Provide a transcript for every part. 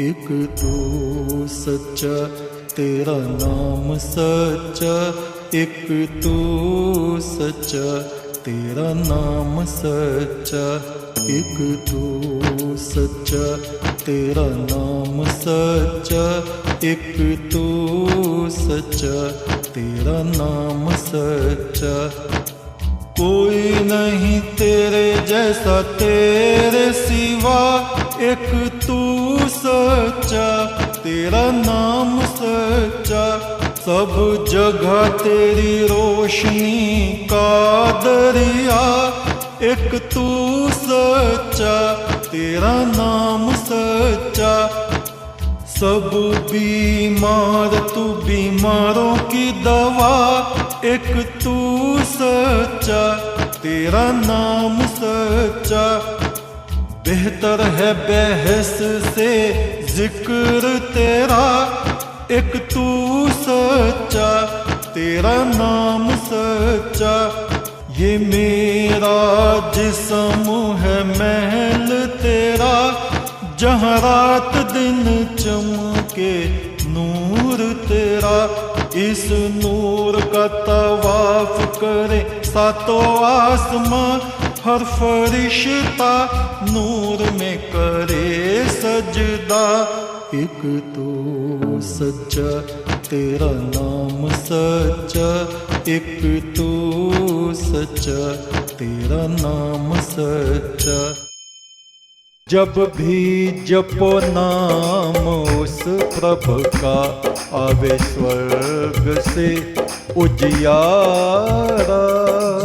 एक तू सच्चा तेरा नाम सच्चा, एक तू सच्चा तेरा नाम सच्चा, एक तू सच्चा तेरा नाम सच्चा, एक तू सच्चा तेरा नाम सच्चा। कोई नहीं तेरे जैसा तेरे सिवा, एक तू सच्चा तेरा नाम सच्चा। सब जगह तेरी रोशनी का दरिया, एक तू सच्चा तेरा नाम सच्चा। सब बीमार तू बीमारों की दवा, एक तू सच्चा तेरा नाम सच्चा। बेहतर है बहस से जिक्र तेरा, एक तू सच्चा तेरा नाम सच्चा। ये मेरा जिस्म है महल तेरा, जहाँ रात दिन चमके नूर तेरा। इस नूर का तवाफ करे सातों आसमां, हर फरिश्ता नूर में करे सजदा। एक तू सच्चा तेरा नाम सच्चा, एक तू सच्चा तेरा नाम सच्चा। जब भी जपो नाम उस प्रभु का, आवे स्वर्ग से उजियारा।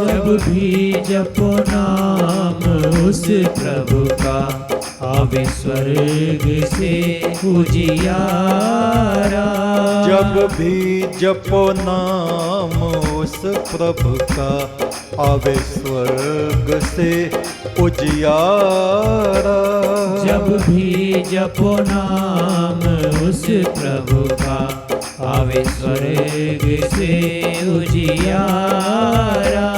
जब भी जपो नाम उस प्रभु का, आवे स्वर्ग से उजियारा। जब भी जपो नाम उस प्रभु का, आवे स्वर्ग से उजियारा। जब भी जपो नाम उस प्रभु का, आवे स्वर्ग से उजियारा।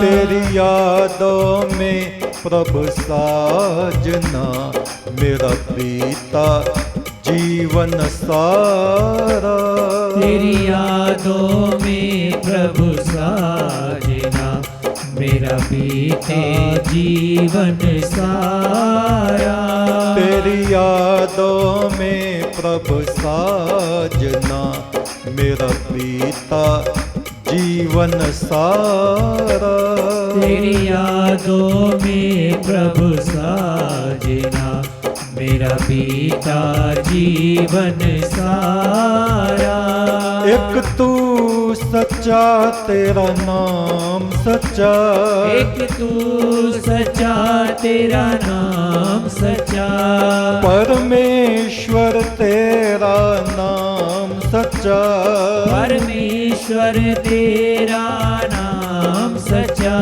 तेरी यादों में प्रभु साजना, मेरा बीता जीवन सारा। तेरी यादों में प्रभु साजना, मेरा बीते जीवन सारा। तेरी यादों में प्रभु साजना, मेरा बीता जीवन सारा। तेरी यादों में प्रभु साजना, मेरा बीता जीवन सारा। एक तू सच्चा तेरा नाम सच्चा, एक तू सच्चा तेरा नाम सच्चा। परमेश्वर तेरा नाम सच्चा, परमेश्वर तेरा नाम सच्चा।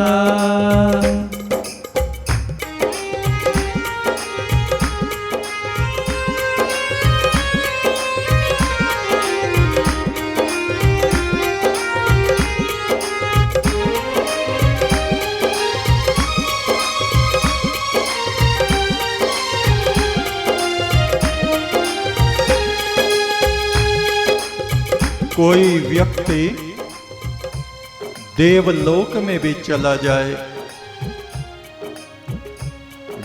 कोई व्यक्ति देवलोक में भी चला जाए,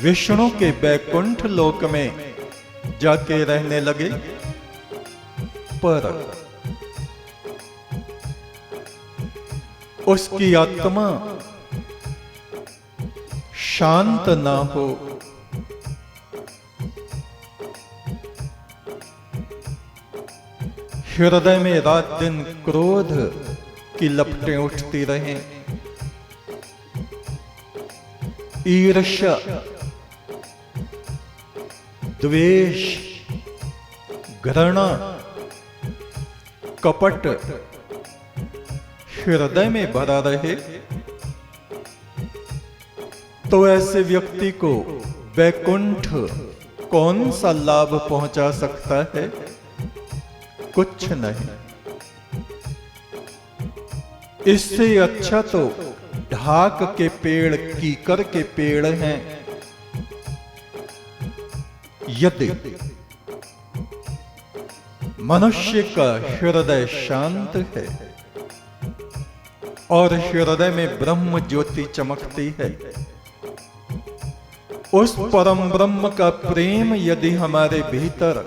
विष्णु के बैकुंठ लोक में जाके रहने लगे, पर उसकी आत्मा शांत ना हो, हृदय में रात दिन क्रोध की लपटें उठती रहें, ईर्ष्या, द्वेष, घृणा, कपट हृदय में भरा रहे, तो ऐसे व्यक्ति को वैकुंठ कौन सा लाभ पहुंचा सकता है? कुछ नहीं। इससे अच्छा तो ढाक के पेड़, कीकर के पेड़ हैं। यदि मनुष्य का हृदय शांत है और हृदय में ब्रह्म ज्योति चमकती है। उस परम ब्रह्म का प्रेम यदि हमारे भीतर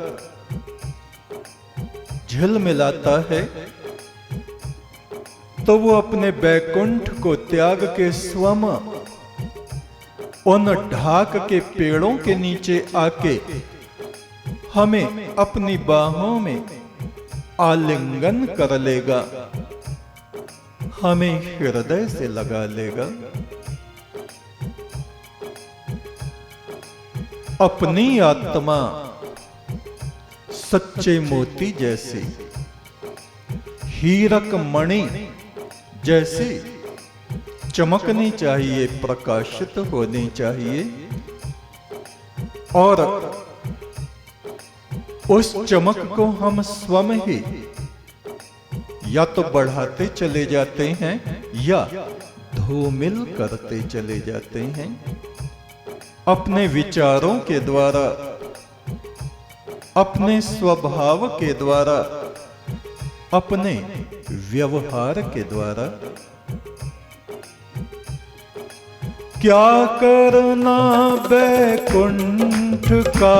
झिलमिलाता है तो वो अपने बैकुंठ को त्याग के स्वम उन ढाक के पेड़ों के नीचे आके हमें अपनी बाहों में आलिंगन कर लेगा, हमें हृदय से लगा लेगा। अपनी आत्मा सच्चे मोती जैसी, हीरक मणि जैसी चमकनी चाहिए, प्रकाशित होनी चाहिए और उस चमक को हम स्वयं ही या तो बढ़ाते चले जाते हैं या धूमिल करते चले जाते हैं। अपने विचारों के द्वारा, अपने स्वभाव के द्वारा, अपने व्यवहार के द्वारा। क्या करना बैकुंठ का,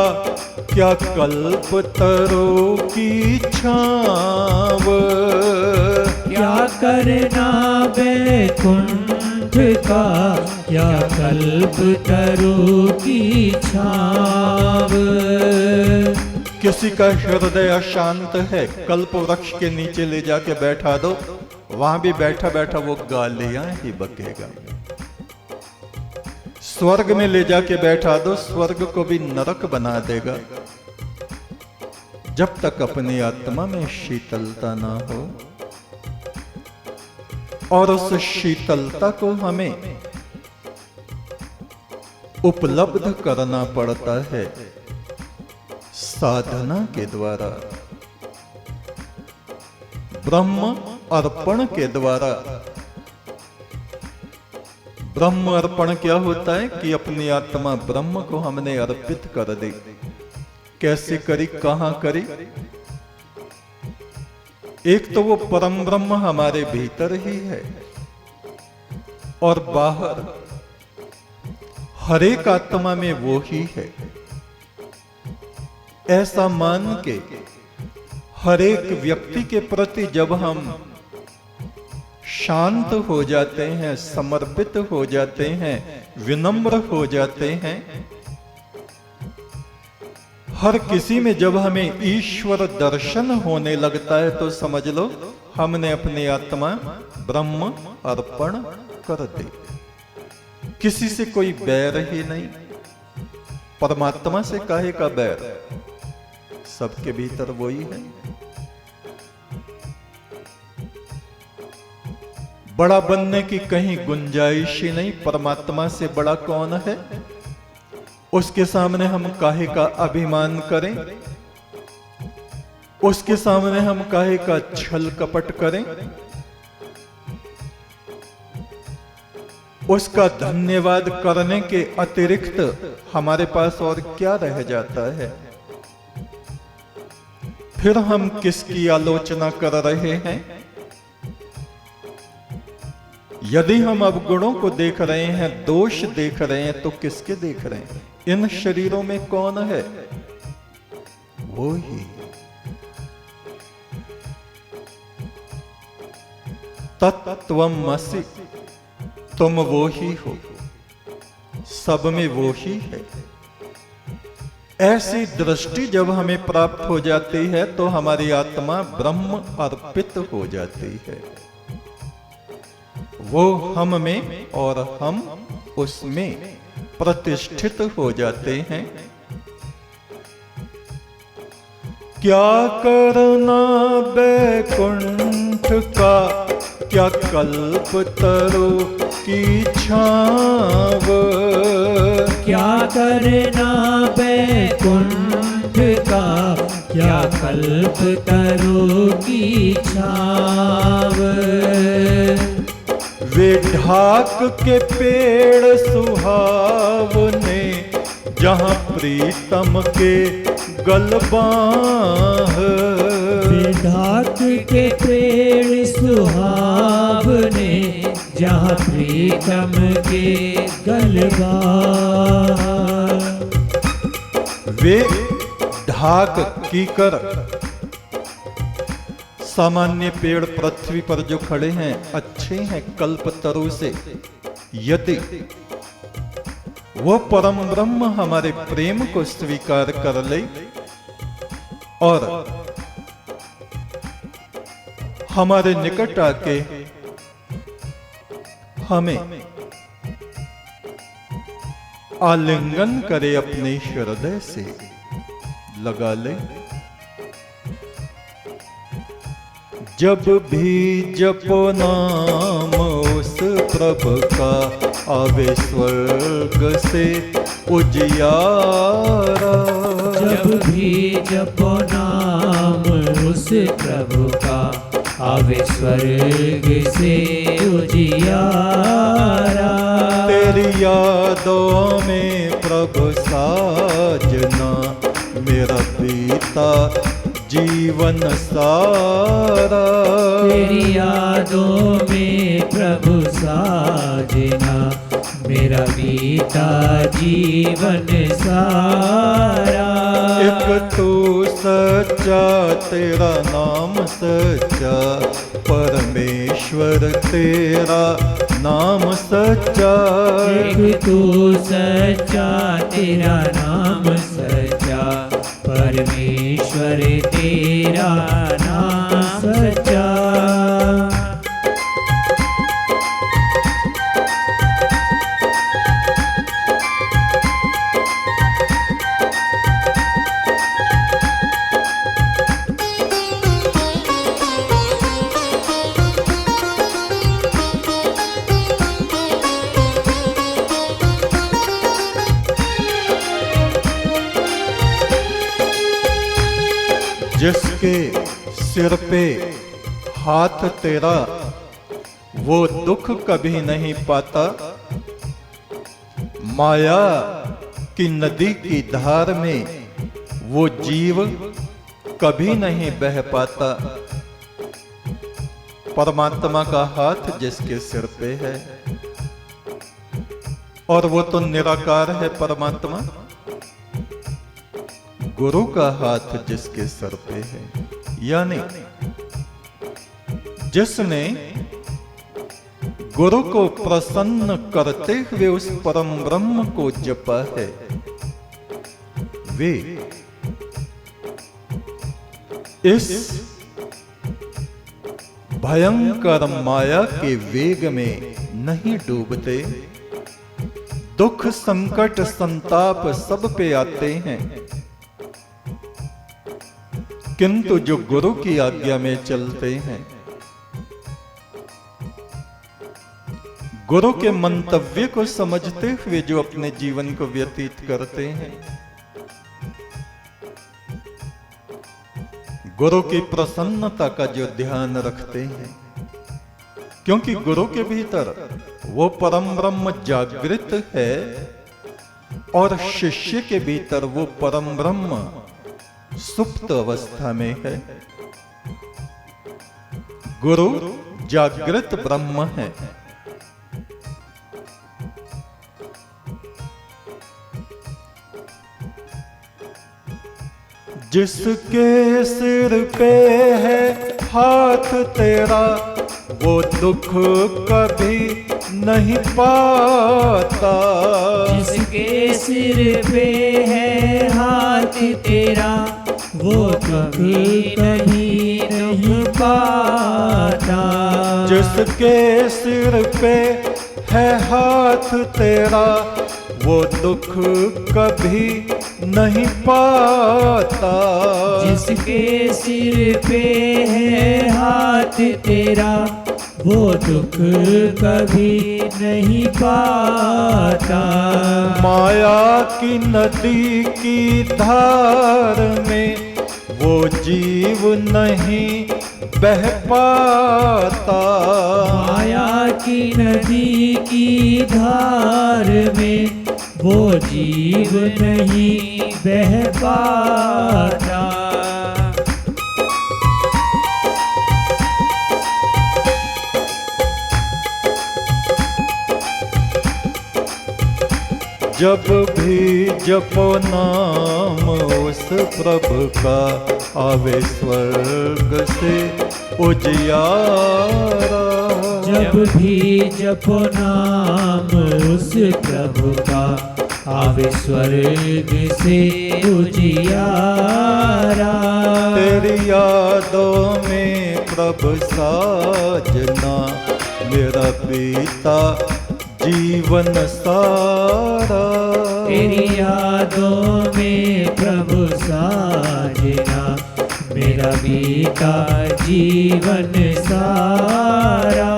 क्या कल्प तरो की छाव। क्या करना बैकुंठ का, क्या कल्प तरो की छाव। किसी का हृदय अशांत है, कल्प वृक्ष के नीचे ले जाके बैठा दो, वहां भी बैठा बैठा वो गालियां ही बकेगा। स्वर्ग में ले जाके बैठा दो, स्वर्ग को भी नरक बना देगा। जब तक अपनी आत्मा में शीतलता ना हो, और उस शीतलता को हमें उपलब्ध करना पड़ता है साधना के द्वारा, ब्रह्म अर्पण के द्वारा। ब्रह्म अर्पण क्या होता है कि अपनी आत्मा ब्रह्म को हमने अर्पित कर दी। कैसे करी, कहां करी? एक तो वो परम ब्रह्म हमारे भीतर ही है और बाहर हर एक आत्मा में वो ही है। ऐसा मान के हर एक व्यक्ति के प्रति जब हम शांत हो जाते हैं, समर्पित हो जाते हैं, विनम्र हो जाते हैं, हर किसी में जब हमें ईश्वर दर्शन होने लगता है तो समझ लो हमने अपनी आत्मा ब्रह्म अर्पण कर दी। किसी से कोई बैर ही नहीं। परमात्मा से काहे का बैर? सबके भीतर वही है। बड़ा बनने की कहीं गुंजाइश ही नहीं। परमात्मा से बड़ा कौन है? उसके सामने हम काहे का अभिमान करें? उसके सामने हम काहे का छल कपट करें? उसका धन्यवाद करने के अतिरिक्त हमारे पास और क्या रह जाता है? फिर हम किसकी आलोचना कर रहे हैं? यदि हम अवगुणों को देख रहे हैं, दोष देख रहे हैं, तो किसके देख रहे हैं? इन शरीरों में कौन है? वो ही तत्त्वमसि, तुम वो ही हो, सब में वो ही है। ऐसी दृष्टि जब हमें प्राप्त हो जाती है तो हमारी आत्मा ब्रह्म अर्पित हो जाती है। वो हम में और हम उसमें प्रतिष्ठित हो जाते हैं। क्या करना बैकुंठ का, क्या कल्प तरो की छाव। क्या करना बैकुंठ का, क्या कल्प तरो की छाव। वे ढाक के पेड़ सुहावने, जहां प्रीतम के गलबाह। ढाक के पेड़ सुहावने, जहाँ प्रीतम के गलबार। वे ढाक कीकर सामान्य पेड़ पृथ्वी पर जो खड़े हैं अच्छे हैं कल्पतरु से, यदि वो परम ब्रह्म हमारे प्रेम को स्वीकार कर ले और हमारे निकट आके हमें आलिंगन करे, अपने हृदय से लगा ले, जब भी जपो नाम उस प्रभु का, आवे स्वर्ग से उजियारा। जब भी जपो नाम उस प्रभु का, आवे स्वर्ग से उजियारा। तेरी यादों में प्रभु साजना, मेरा बीता जीवन सारा। तेरी यादों में प्रभु साजना, मेरा बीता जीवन सारा। एक तू सच्चा, तेरा नाम सच्चा, परमेश्वर तेरा नाम सच्चा। एक तू सच्चा, तेरा नाम सच्चा, परमेश्वर तेरा नाम सच्चा। जिसके सिर पे हाथ तेरा, वो दुख कभी नहीं पाता। माया की नदी की धार में वो जीव कभी नहीं बह पाता। परमात्मा का हाथ जिसके सिर पे है, और वो तो निराकार है परमात्मा। गुरु का हाथ जिसके सर पे है, यानी जिसने गुरु को प्रसन्न करते हुए उस परम ब्रह्म को जपा है, वे इस भयंकर माया के वेग में नहीं डूबते। दुख संकट संताप सब पे आते हैं, किंतु जो गुरु की आज्ञा में चलते हैं, गुरु के मंतव्य को समझते हुए जो अपने जीवन को व्यतीत करते हैं, गुरु की प्रसन्नता का जो ध्यान रखते हैं, क्योंकि गुरु के भीतर वो परम ब्रह्म जागृत है और शिष्य के भीतर वो परम ब्रह्म सुप्त अवस्था में है। गुरु जागृत ब्रह्म है। जिसके सिर पे है हाथ तेरा, वो दुख कभी नहीं पाता। जिसके सिर पे है हाथ तेरा, वो कभी नहीं पाता। जिसके सिर पे है हाथ तेरा, वो दुख कभी नहीं पाता। जिसके सिर पे है हाथ तेरा, वो दुख कभी नहीं पाता। माया की नदी की धार में वो जीव नहीं बह पाता। माया की नदी की धार में वो जीव नहीं बह पाता। जब भी जपो नाम उस प्रभु का, आवे स्वर्ग से उजियारा। जब भी जपो नाम उस प्रभु का, आवे स्वर्ग से उजियारा। तेरी यादों में प्रभु साजना, मेरा बीता जीवन सारा। तेरी यादों में प्रभु साजना, मेरा बीता जीवन सारा।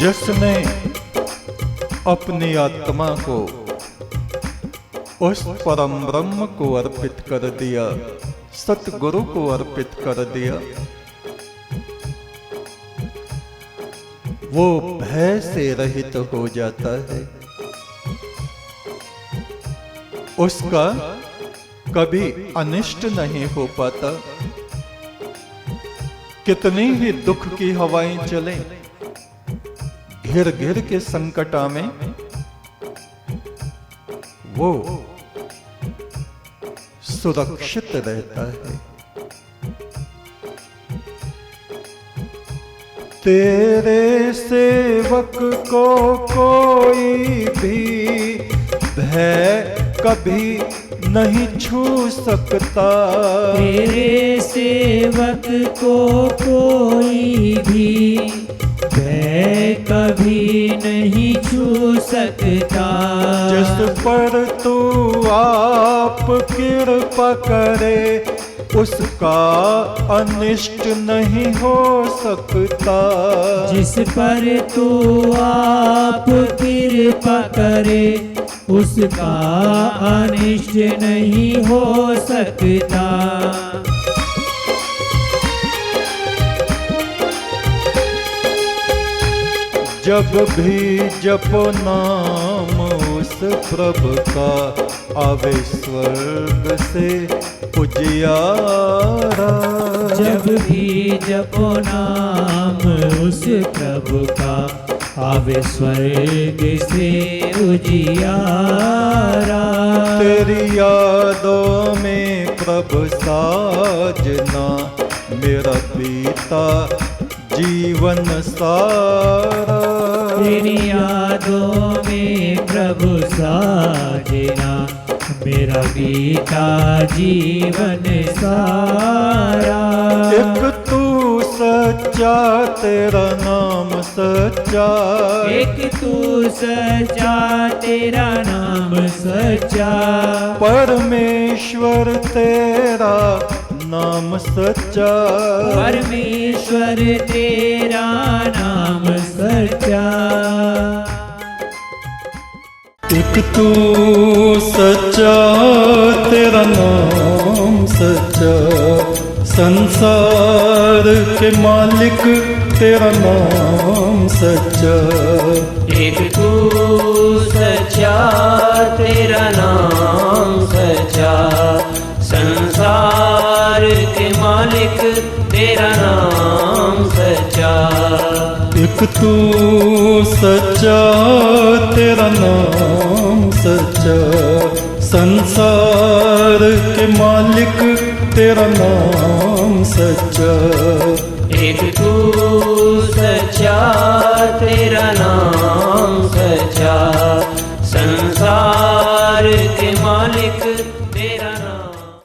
जिसने अपनी आत्मा को उस परम ब्रह्म को अर्पित कर दिया, सतगुरु को अर्पित कर दिया, वो भय से रहित हो जाता है। उसका कभी अनिष्ट नहीं हो पाता। कितनी ही दुख की हवाएं चलें, घिर घिर के संकटा में वो सुरक्षित रहता है। तेरे सेवक को कोई भी भय कभी नहीं छू सकता। तेरे सेवक को कोई भी भय कभी नहीं छू सकता। जिस पर तू आप कृपा करे, उसका अनिष्ट नहीं हो सकता। जिस पर तू आप कृपा करे, उसका अनिष्ट नहीं हो सकता। जब भी जपो नाम उस प्रभु का, आवे स्वर्ग से उजियारा। जब भी जपो नाम उस प्रभु का, आवे स्वर्ग से उजियारा। तेरी यादों में प्रभु साजना, मेरा बीता जीवन सारा। तेरी यादों में प्रभु साजना, मेरा बीता जीवन सारा। एक तू सच्चा, तेरा नाम सच्चा। एक तू सच्चा, तेरा नाम सच्चा। परमेश्वर तेरा नाम सच्चा। परमेश्वर तेरा नाम सच्चा। एक तू सच्चा, तेरा नाम सच्चा। संसार के मालिक तेरा नाम सच्चा। एक तू सच्चा, तेरा नाम सच्चा। संसार के मालिक तेरा नाम सच्चा। एक तू सच्चा, तेरा नाम सच्चा। संसार के मालिक तेरा नाम सच्चा। एक तू सच्चा, तेरा नाम सच्चा। संसार के मालिक तेरा नाम